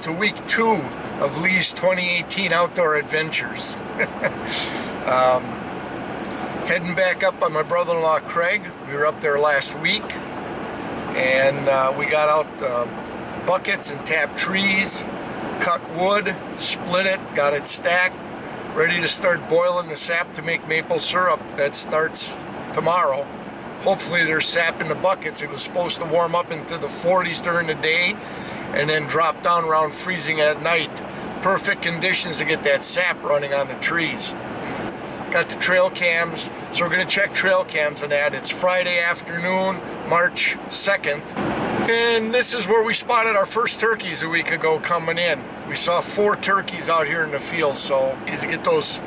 to week 2 of Lee's 2018 outdoor adventures. Heading back up by my brother-in-law Craig. We were up there last week, and we got out buckets and tapped trees, cut wood, split it, got it stacked, ready to start boiling the sap to make maple syrup. That starts tomorrow. Hopefully there's sap in the buckets. It was supposed to warm up into the 40s during the day and then drop down around freezing at night. Perfect conditions to get that sap running on the trees. Got the trail cams, so we're going to check trail cams on that. It's Friday afternoon, March 2nd. And this is where we spotted our first turkeys a week ago coming in. We saw 4 turkeys out here in the field, so easy to get those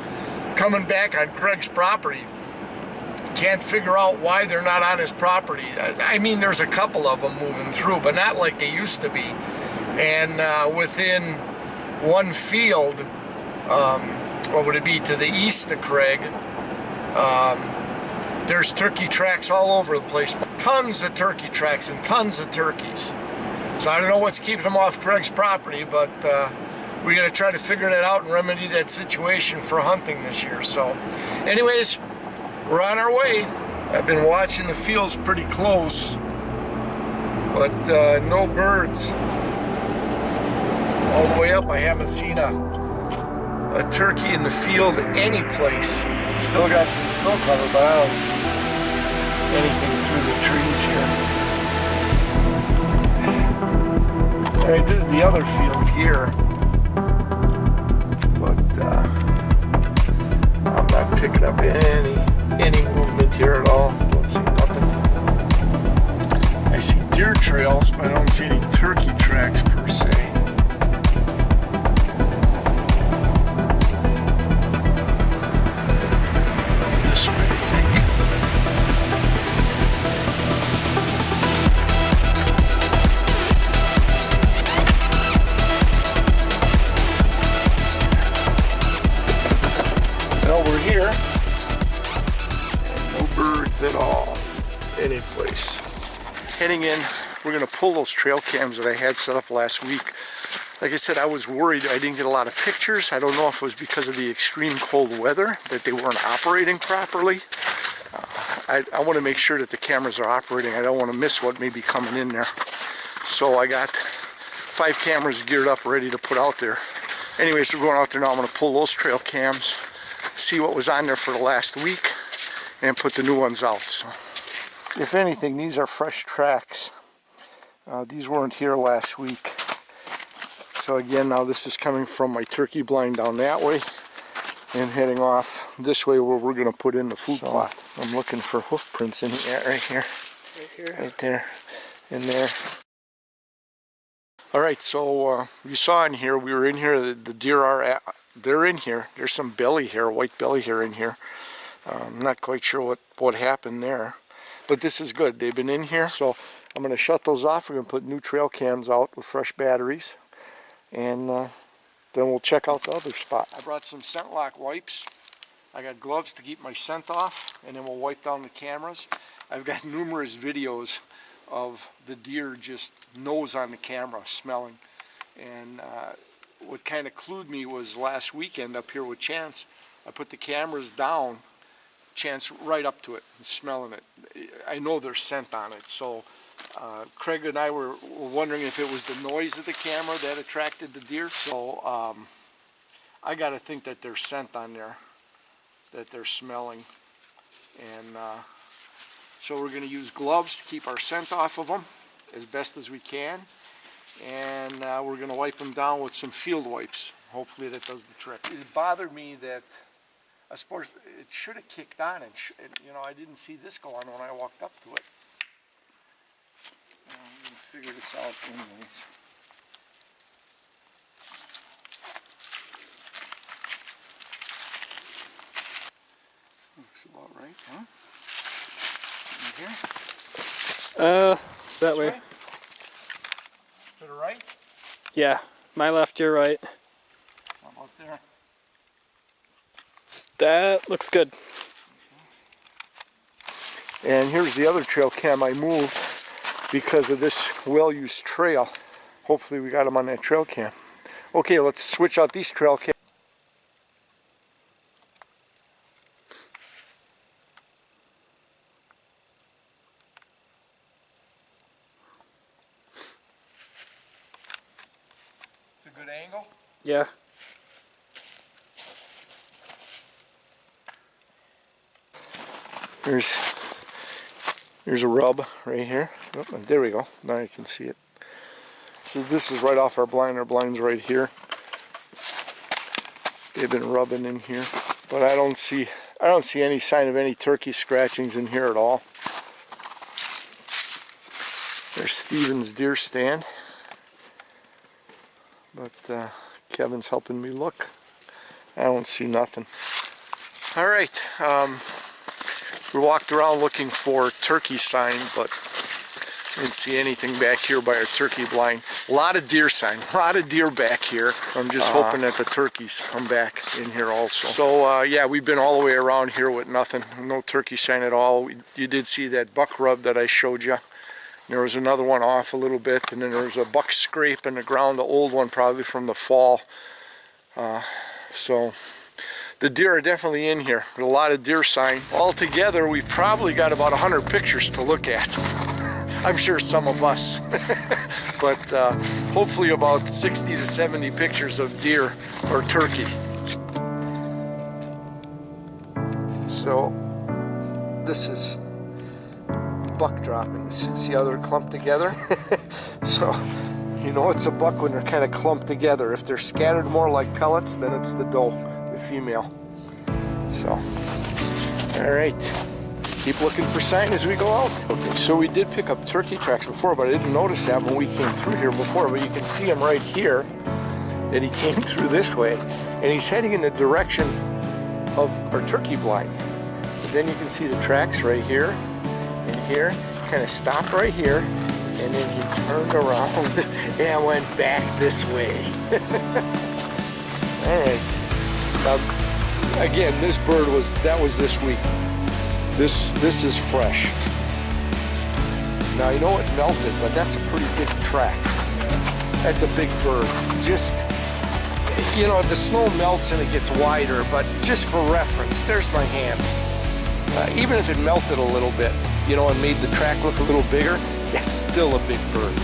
coming back on Craig's property. Can't figure out why they're not on his property. I mean, there's a couple of them moving through, but not like they used to be. And within one field, what would it be, to the east of Craig, there's turkey tracks all over the place. Tons of turkey tracks and tons of turkeys. So I don't know what's keeping them off Craig's property, but we're going to try to figure that out and remedy that situation for hunting this year. So anyways, we're on our way. I've been watching the fields pretty close, but no birds. All the way up, I haven't seen a turkey in the field any place. Still got some snow cover, but I don't see anything through the trees here. Alright, this is the other field here, but I'm not picking up any movement here at all. Don't see nothing. I see deer trails, but I don't see any turkey tracks per se. Well, we're here. No birds at all, any place. Heading in, we're going to pull those trail cams that I had set up last week. Like I said, I was worried I didn't get a lot of pictures. I don't know if it was because of the extreme cold weather that they weren't operating properly. I want to make sure that the cameras are operating. I don't want to miss what may be coming in there. So I got 5 cameras geared up, ready to put out there. Anyways, we're going out there now. I'm going to pull those trail cams, see what was on there for the last week, and put the new ones out. So, if anything, these are fresh tracks. These weren't here last week. So again, now this is coming from my turkey blind down that way and heading off this way where we're going to put in the food plot. I'm looking for hoof prints in here, right here. Right here. Right there. In there. Alright, so you saw in here, we were in here, the deer are they're in here. There's some belly hair, white belly hair in here. I'm not quite sure what happened there. But this is good. They've been in here, so I'm going to shut those off. We're going to put new trail cams out with fresh batteries. And then we'll check out the other spot. I brought some scent lock wipes. I got gloves to keep my scent off, and then we'll wipe down the cameras. I've got numerous videos of the deer just nose on the camera smelling. And what kind of clued me was last weekend up here with Chance. I put the cameras down, Chance right up to it and smelling it. I know there's scent on it, so Craig and I were wondering if it was the noise of the camera that attracted the deer. So I got to think that there's scent on there that they're smelling. And so we're going to use gloves to keep our scent off of them as best as we can. And we're going to wipe them down with some field wipes. Hopefully that does the trick. It bothered me that, I suppose it should have kicked on, and you know, I didn't see this go on when I walked up to it. I'm going to figure this out anyways. Looks about right, huh? In here? That way. Right? To the right? Yeah, my left, your right. How about there? That looks good. And here's the other trail cam I moved because of this well-used trail. Hopefully we got them on that trail cam. Okay, let's switch out these trail cameras. It's a good angle. Yeah. There's a rub right here. Oh, there we go. Now you can see it. So this is right off our blind. Our blind's right here. They've been rubbing in here, but I don't see any sign of any turkey scratchings in here at all. There's Steven's deer stand, but Kevin's helping me look. I don't see nothing. All right, we walked around looking for turkey sign, but didn't see anything back here by our turkey blind. A lot of deer sign, a lot of deer back here. I'm just hoping that the turkeys come back in here also. So yeah, we've been all the way around here with nothing, no turkey sign at all. You did see that buck rub that I showed you. There was another one off a little bit, and then there was a buck scrape in the ground, the old one probably from the fall. So the deer are definitely in here. With a lot of deer sign. Altogether, we probably got about 100 pictures to look at. I'm sure some of us, but hopefully about 60 to 70 pictures of deer or turkey. So this is buck droppings. See how they're clumped together? So you know it's a buck when they're kind of clumped together. If they're scattered more like pellets, then it's the doe, the female. So, all right. Keep looking for sign as we go out. Okay, so we did pick up turkey tracks before, but I didn't notice that when we came through here before. But you can see him right here, that he came through this way, and he's heading in the direction of our turkey blind. But then you can see the tracks right here and here, kind of stopped right here, and then he turned around and went back this way. All right. Now, again, this bird was this week. This is fresh. Now you know it melted, but that's a pretty big track. That's a big bird. Just, you know, the snow melts and it gets wider, but just for reference, there's my hand. Even if it melted a little bit, you know, and made the track look a little bigger, that's still a big bird.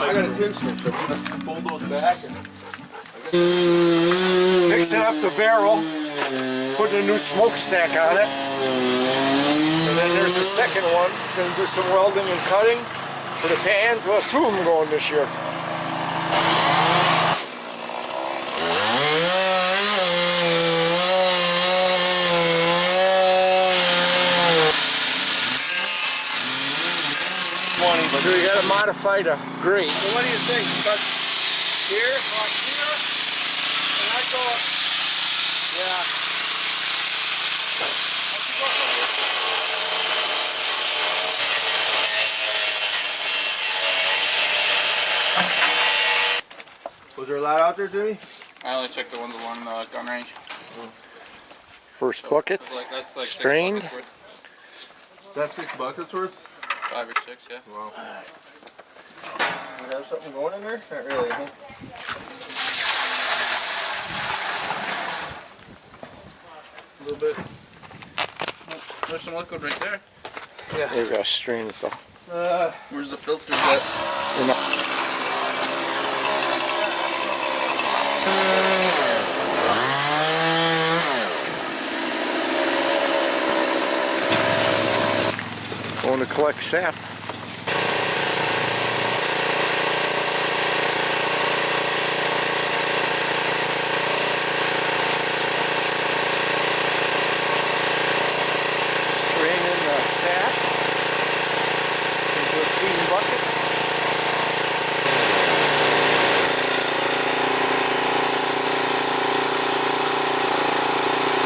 I got a tin switch, so I'm gonna fold those back and Fixing up the barrel, putting a new smokestack on it. And then there's the second one. Gonna do some welding and cutting for the pans. We'll have two of them going this year. So we got a modified grate. So what do you think? Cut here, not here, and I go up. Yeah. Was there a lot out there, Jimmy? I only checked the ones along the gun range. First bucket. That's like Strained. 6 buckets worth. That's 6 buckets worth? 5 or 6, yeah. Wow. You have something going in there? Not really, huh? A little bit. There's some liquid right there. Yeah. Maybe I'll strain it though. Where's the filter at? Going to collect sap. Straining the sap into a clean bucket.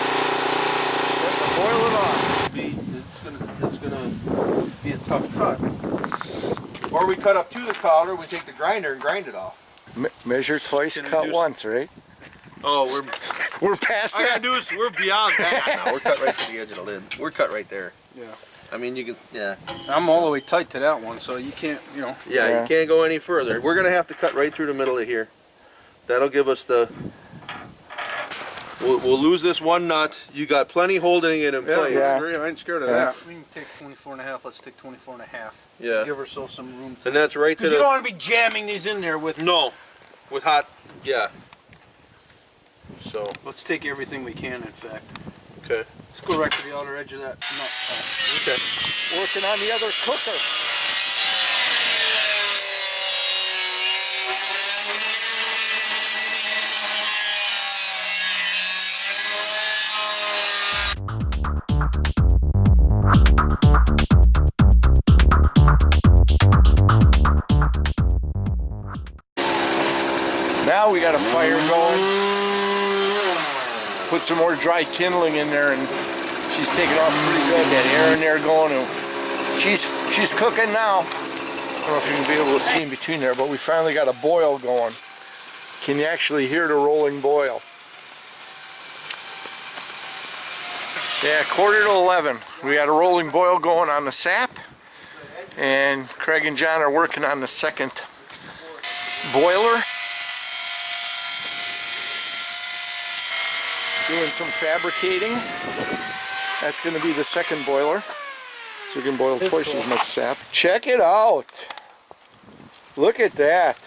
Let the boil it off. It's gonna be a tough cut. Or we cut up to the collar, we take the grinder and grind it off. Measure twice, Can we cut do- once, right? Oh, We're past I gotta that. do is we're beyond that now. We're cut right to the edge of the lid. We're cut right there. Yeah. I mean, you can, yeah. I'm all the way tight to that one, so you can't, you know. Yeah, Yeah. you can't go any further. We're gonna have to cut right through the middle of here. That'll give us the. We'll lose this one nut. You got plenty holding it in place. Yeah. I ain't scared of Yeah. that. We can take 24 and a half. Let's take 24 and a half. Yeah. Give ourselves some room. And that's right to Because you don't the. want to be jamming these in there with. No, with hot. Yeah. So Let's take everything we can, in fact. okay. Let's go right to the outer edge of that nut. Okay. Working on the other cooker. Now we got a fire going. Put some more dry kindling in there, and she's taking off pretty good. That air in there going. And she's cooking now. I don't know if you can be able to see in between there, but we finally got a boil going. Can you actually hear the rolling boil? Yeah, 10:45. We got a rolling boil going on the sap, and Craig and John are working on the second boiler. Doing some fabricating. That's going to be the second boiler. So we can boil twice as much sap. Check it out. Look at that.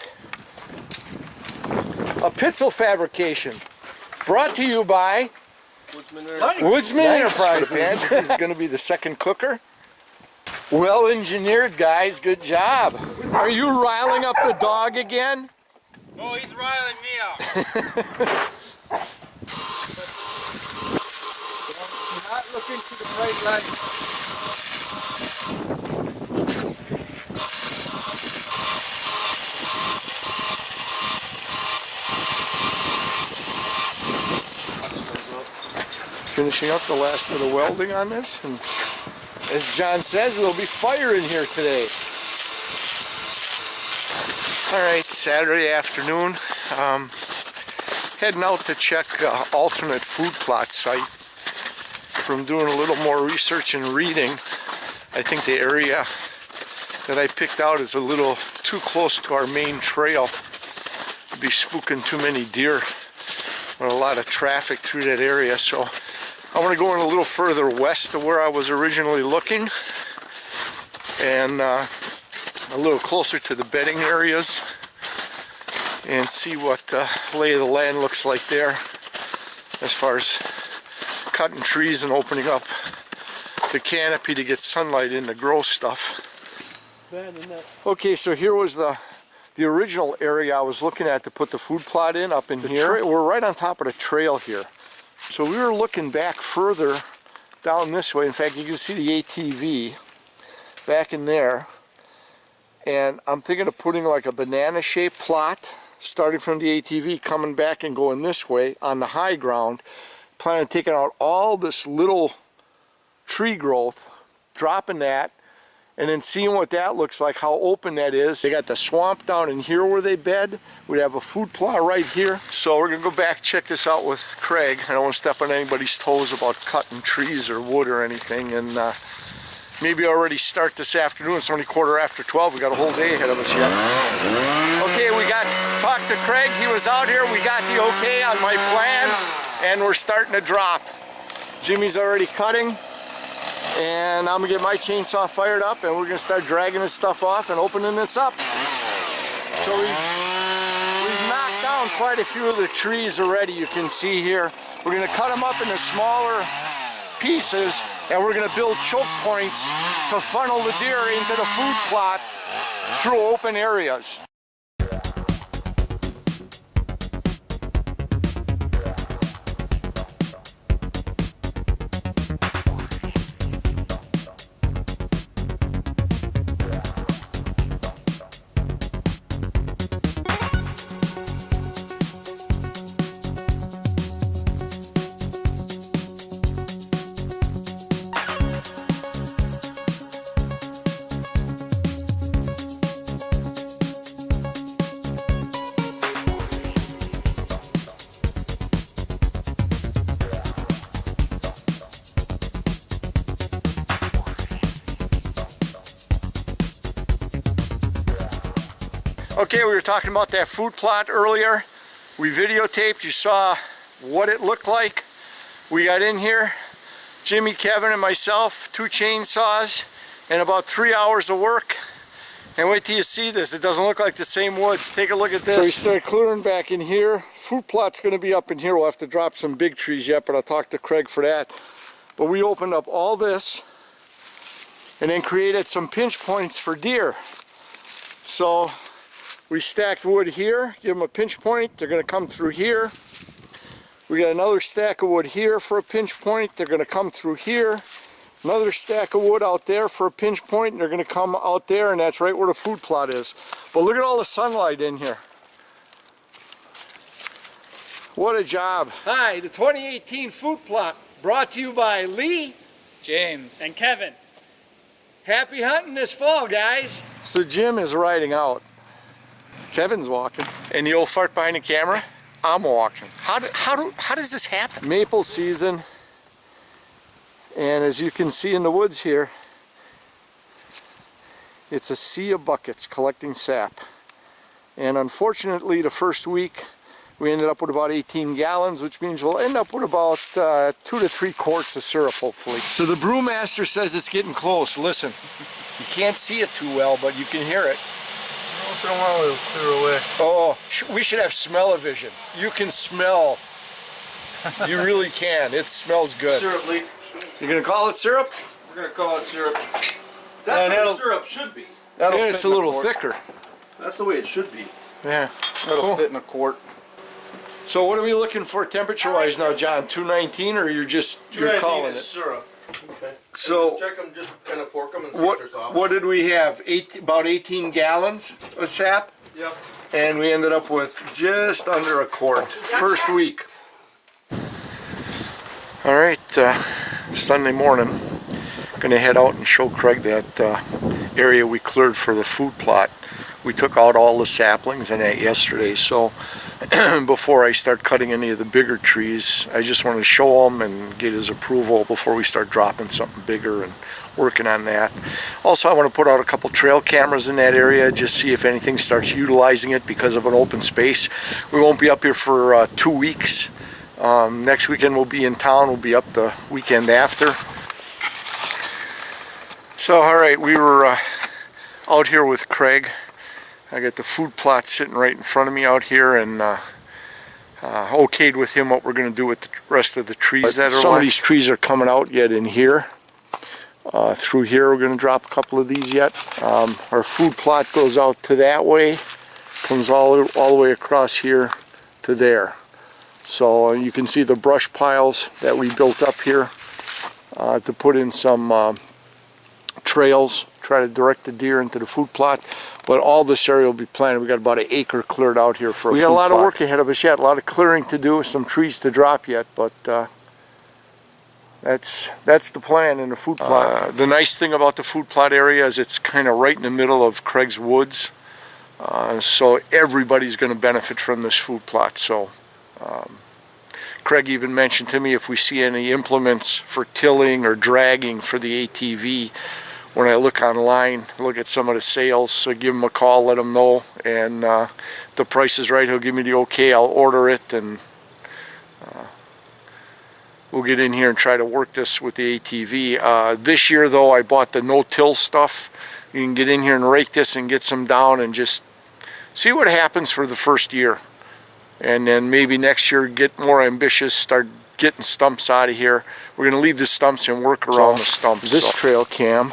A Pitzel fabrication. Brought to you by Woodsman Enterprises. This is going to be the second cooker. Well engineered, guys. Good job. Are you riling up the dog again? Oh, he's riling me out. Not looking to the bright light. Finishing up the last of the welding on this, and as John says, there'll be fire in here today. Alright, Saturday afternoon, heading out to check alternate food plot site. From doing a little more research and reading, I think the area that I picked out is a little too close to our main trail to be spooking too many deer. There's a lot of traffic through that area, so I want to go in a little further west of where I was originally looking, and a little closer to the bedding areas, and see what the lay of the land looks like there as far as cutting trees and opening up the canopy to get sunlight in to grow stuff. Okay, so here was the original area I was looking at to put the food plot in, up in here. We're right on top of the trail here. So we were looking back further down this way. In fact, you can see the ATV back in there. And I'm thinking of putting like a banana-shaped plot, starting from the ATV, coming back and going this way on the high ground. Planning on taking out all this little tree growth, dropping that, and then seeing what that looks like, how open that is. They got the swamp down in here where they bed. We have a food plot right here. So we're gonna go back, check this out with Craig. I don't want to step on anybody's toes about cutting trees or wood or anything, and maybe already start this afternoon. It's only 12:15. We got a whole day ahead of us yet. Okay, we talked to Craig. He was out here. We got the okay on my plan, and we're starting to drop. Jimmy's already cutting, and I'm gonna get my chainsaw fired up, and we're gonna start dragging this stuff off and opening this up. So we've knocked down quite a few of the trees already. You can see here. We're gonna cut them up into smaller pieces, and we're gonna build choke points to funnel the deer into the food plot through open areas. Okay, we were talking about that food plot earlier. We videotaped, you saw what it looked like. We got in here, Jimmy, Kevin, and myself, 2 chainsaws, and about 3 hours of work. And wait till you see this, it doesn't look like the same woods. Take a look at this. So we started clearing back in here. Food plot's gonna be up in here. We'll have to drop some big trees yet, but I'll talk to Craig for that. But we opened up all this and then created some pinch points for deer. So we stacked wood here, give them a pinch point, they're going to come through here. We got another stack of wood here for a pinch point, they're going to come through here. Another stack of wood out there for a pinch point, and they're going to come out there, and that's right where the food plot is. But look at all the sunlight in here. What a job. Hi, the 2018 food plot brought to you by Lee, James, and Kevin. Happy hunting this fall, guys. So Jim is riding out. Kevin's walking. And the old fart behind the camera, I'm walking. How does this happen? Maple season. And as you can see in the woods here, it's a sea of buckets collecting sap. And unfortunately, the first week, we ended up with about 18 gallons, which means we'll end up with about 2 to 3 quarts of syrup, hopefully. So the brewmaster says it's getting close. Listen, you can't see it too well, but you can hear it. Once in a while it'll clear away. Oh, we should have smell-o-vision. You can smell. You really can. It smells good. Syrup leak. You're going to call it syrup? We're going to call it syrup. That's what syrup should be. Yeah, it's a little thicker. That's the way it should be. Yeah. That'll fit in a quart. So what are we looking for temperature-wise now, John? 219, or you're calling it? Syrup. Okay. So check them, just kind of fork them and see if they're soft. what did we have? About 18 gallons of sap? Yep. And we ended up with just under a quart. First week. All right, Sunday morning. Gonna head out and show Craig that area we cleared for the food plot. We took out all the saplings and that yesterday, so before I start cutting any of the bigger trees, I just want to show him and get his approval before we start dropping something bigger and working on that. Also, I want to put out a couple trail cameras in that area, just see if anything starts utilizing it because of an open space. We won't be up here for 2 weeks. Next weekend we'll be in town. We'll be up the weekend after. So, all right, we were out here with Craig. I got the food plot sitting right in front of me out here, and okayed with him what we're going to do with the rest of the trees that are left. Some of these trees are coming out yet in here. Through here we're going to drop a couple of these yet. Our food plot goes out to that way, comes all the way across here to there. So you can see the brush piles that we built up here to put in some trails, try to direct the deer into the food plot. But all this area will be planted. We got about an acre cleared out here for a food plot. We got a lot of work ahead of us yet, a lot of clearing to do, some trees to drop yet, but That's the plan in the food plot. The nice thing about the food plot area is it's kind of right in the middle of Craig's Woods. So everybody's going to benefit from this food plot. So Craig even mentioned to me if we see any implements for tilling or dragging for the ATV, when I look online, look at some of the sales, so give him a call, let him know, and if the price is right, he'll give me the okay, I'll order it, and we'll get in here and try to work this with the ATV. This year though, I bought the no-till stuff. You can get in here and rake this and get some down and just see what happens for the first year. And then maybe next year get more ambitious, start getting stumps out of here. We're going to leave the stumps and work around the stumps. This trail cam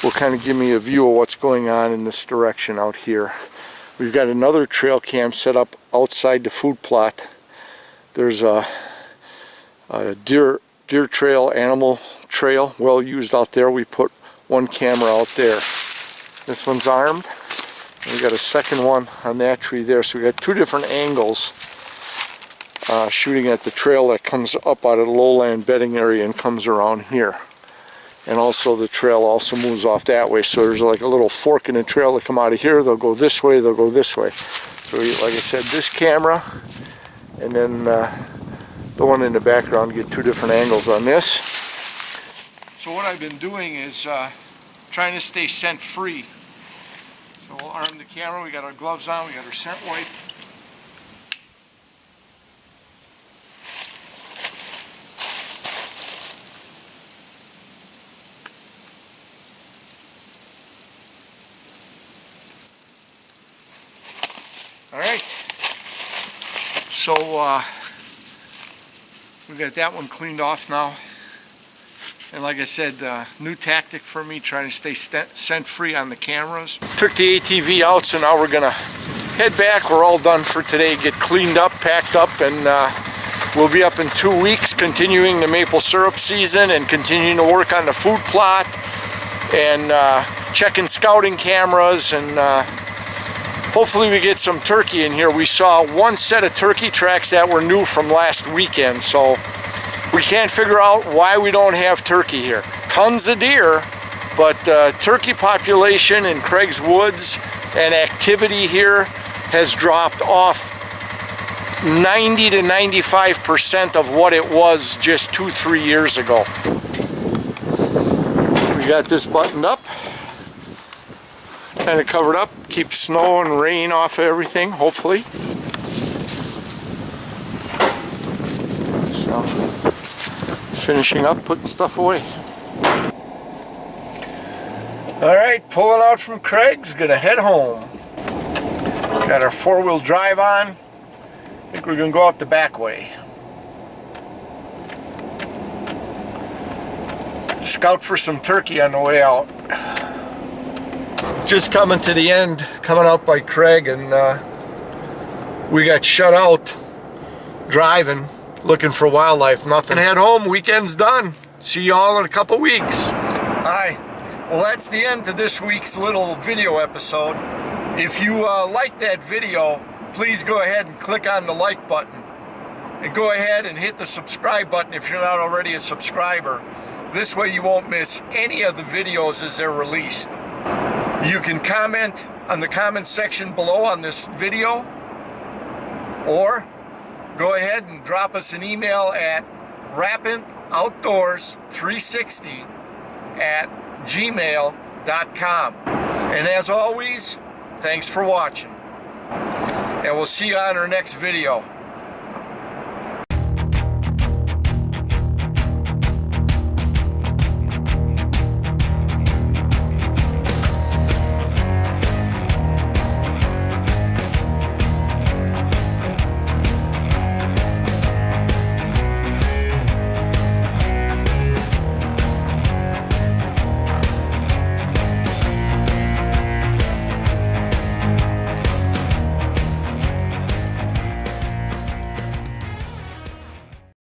will kind of give me a view of what's going on in this direction out here. We've got another trail cam set up outside the food plot. There's a deer trail, animal trail, well used out there. We put one camera out there. This one's armed. We got a second one on that tree there. So we got two different angles shooting at the trail that comes up out of the lowland bedding area and comes around here. And also the trail also moves off that way. So there's like a little fork in the trail that come out of here. They'll go this way, they'll go this way. So we, like I said, this camera and then the one in the background, get two different angles on this. So what I've been doing is trying to stay scent free. So we'll arm the camera, we got our gloves on, we got our scent wipe. Alright, so we got that one cleaned off now. And like I said, new tactic for me, trying to stay scent free on the cameras. Took the ATV out, so now we're gonna head back. We're all done for today, get cleaned up, packed up, and we'll be up in 2 weeks continuing the maple syrup season and continuing to work on the food plot and checking scouting cameras, and hopefully we get some turkey in here. We saw one set of turkey tracks that were new from last weekend, so we can't figure out why we don't have turkey here. Tons of deer, but turkey population in Craig's Woods and activity here has dropped off 90 to 95% of what it was just 2-3 years ago. We got this buttoned up, kind of covered up, keep snow and rain off of everything, hopefully. So, finishing up, putting stuff away. Alright, pulling out from Craig's, gonna head home. Got our 4-wheel drive on. I think we're gonna go out the back way. Scout for some turkey on the way out. Just coming to the end, coming out by Craig, and we got shut out driving, looking for wildlife, nothing. Head home, weekend's done. See you all in a couple weeks. Hi. Well, that's the end to this week's little video episode. If you like that video, please go ahead and click on the like button. And go ahead and hit the subscribe button if you're not already a subscriber. This way you won't miss any of the videos as they're released. You can comment on the comment section below on this video, or go ahead and drop us an email at rapantoutdoors360@gmail.com. And as always, thanks for watching. And we'll see you on our next video.